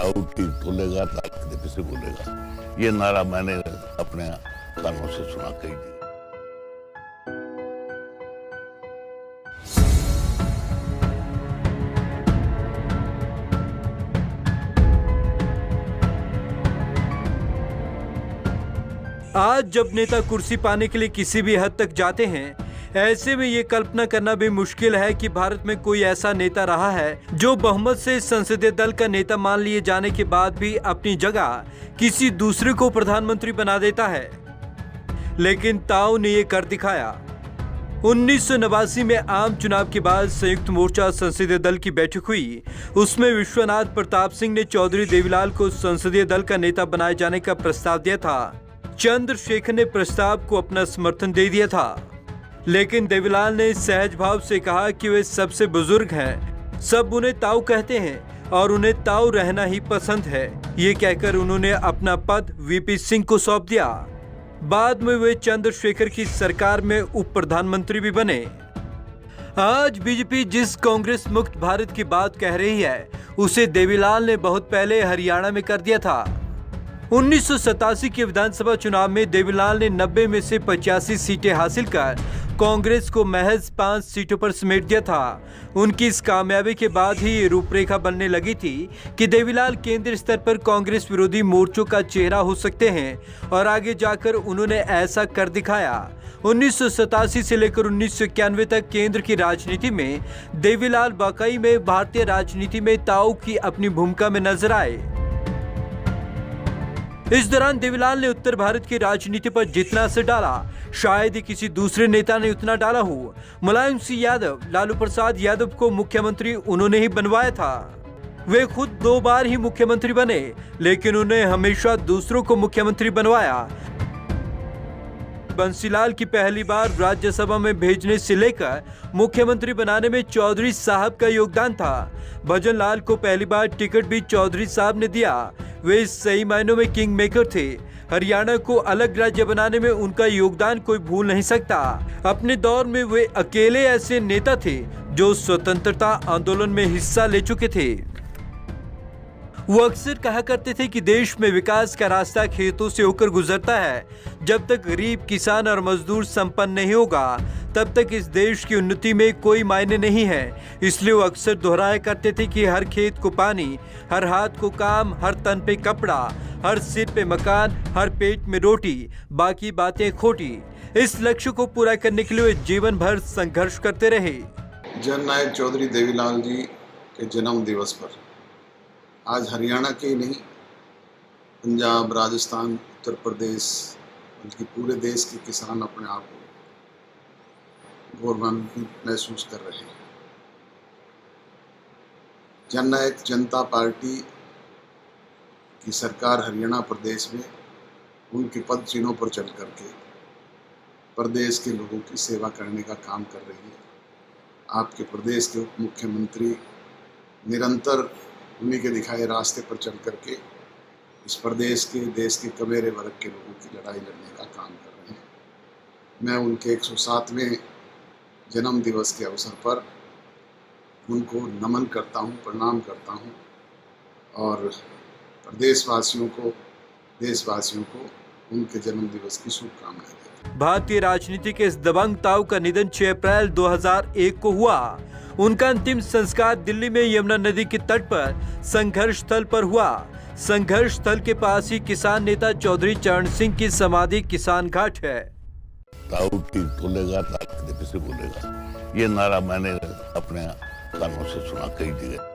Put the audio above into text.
ताऊ ठीक बोलेगा, ताकत से बोलेगा, ये नारा मैंने अपने कानों से सुना कही थी। आज जब नेता कुर्सी पाने के लिए किसी भी हद तक जाते हैं, ऐसे में ये कल्पना करना भी मुश्किल है कि भारत में कोई ऐसा नेता रहा है जो बहुमत से संसदीय दल का नेता मान लिए जाने के बाद भी अपनी जगह किसी दूसरे को प्रधानमंत्री बना देता है। लेकिन ताऊ ने ये कर दिखाया। 1989 में आम चुनाव के बाद संयुक्त मोर्चा संसदीय दल की बैठक हुई। उसमें विश्वनाथ प्रताप सिंह ने चौधरी देवीलाल को संसदीय दल का नेता बनाए जाने का प्रस्ताव दिया था। चंद्रशेखर ने प्रस्ताव को अपना समर्थन दे दिया था, लेकिन देवीलाल ने सहज भाव से कहा कि वे सबसे बुजुर्ग हैं, सब उन्हें ताऊ कहते हैं और उन्हें ताऊ रहना ही पसंद है। ये कहकर उन्होंने अपना पद वीपी सिंह को सौंप दिया। बाद में वे चंद्रशेखर की सरकार में उप प्रधानमंत्री भी बने। आज बीजेपी जिस कांग्रेस मुक्त भारत की बात कह रही है, उसे देवीलाल ने बहुत पहले हरियाणा में कर दिया था। 1987 के विधानसभा चुनाव में देवीलाल ने 90 में से 85 सीटें हासिल कर कांग्रेस को महज 5 सीटों पर समेट दिया था। उनकी इस कामयाबी के बाद ही ये रूपरेखा बनने लगी थी कि देवीलाल केंद्रीय स्तर पर कांग्रेस विरोधी मोर्चों का चेहरा हो सकते हैं, और आगे जाकर उन्होंने ऐसा कर दिखाया। 1987 से लेकर 1991 तक केंद्र की राजनीति में देवीलाल वाकई में भारतीय राजनीति में ताऊ की अपनी भूमिका में नजर आए। इस दौरान देवीलाल ने उत्तर भारत की राजनीति पर जितना असर डाला, शायद ही किसी दूसरे नेता ने उतना डाला हो। मुलायम सिंह यादव, लालू प्रसाद यादव को मुख्यमंत्री उन्होंने ही बनवाया था। वे खुद 2 बार ही मुख्यमंत्री बने, लेकिन उन्हें हमेशा दूसरों को मुख्यमंत्री बनवाया। बंसीलाल की पहली बार राज्यसभा में भेजने से लेकर मुख्यमंत्री बनाने में चौधरी साहब का योगदान था। भजन लाल को पहली बार टिकट भी चौधरी साहब ने दिया। वे सही मायनों में किंग मेकर थे। हरियाणा को अलग राज्य बनाने में उनका योगदान कोई भूल नहीं सकता। अपने दौर में वे अकेले ऐसे नेता थे जो स्वतंत्रता आंदोलन में हिस्सा ले चुके थे। वो अक्सर कहा करते थे कि देश में विकास का रास्ता खेतों से होकर गुजरता है। जब तक गरीब, किसान और मजदूर संपन्न नहीं होगा, तब तक इस देश की उन्नति में कोई मायने नहीं है। इसलिए वो अक्सर दोहराया करते थे कि हर खेत को पानी, हर हाथ को काम, हर तन पे कपड़ा, हर सिर पे मकान, हर पेट में रोटी, बाकी बातें खोटी। इस लक्ष्य को पूरा करने के लिए वे जीवन भर संघर्ष करते रहे। जननायक चौधरी देवीलाल जी के जन्म दिवस पर आज हरियाणा के ही नहीं, पंजाब, राजस्थान, उत्तर प्रदेश, बल्कि पूरे देश के किसान अपने आप को गौरवान्वित महसूस कर रहे हैं। जननायक जनता पार्टी की सरकार हरियाणा प्रदेश में उनके पद चिन्हों पर चल करके प्रदेश के लोगों की सेवा करने का काम कर रही है। आपके प्रदेश के उप मुख्यमंत्री निरंतर उन्हीं के दिखाए रास्ते पर चल करके इस प्रदेश के, देश के कमेरे वर्ग के लोगों की लड़ाई लड़ने का काम कर रहे हैं। मैं उनके 107वें जन्म दिवस के अवसर पर उनको नमन करता हूं, प्रणाम करता हूं और प्रदेशवासियों को, देशवासियों को उनके जन्म दिवस की शुभकामनाएं देता हूं। भारतीय राजनीति के इस दबंग ताऊ का निधन 6 अप्रैल 2001 को हुआ। उनका अंतिम संस्कार दिल्ली में यमुना नदी के तट पर संघर्ष स्थल पर हुआ। संघर्ष स्थल के पास ही किसान नेता चौधरी चरण सिंह की समाधि किसान घाट है। ताऊ ठीक बोलेगा, ताकत से बोलेगा, ये नारा मैंने अपने कानों से सुना कई जगह।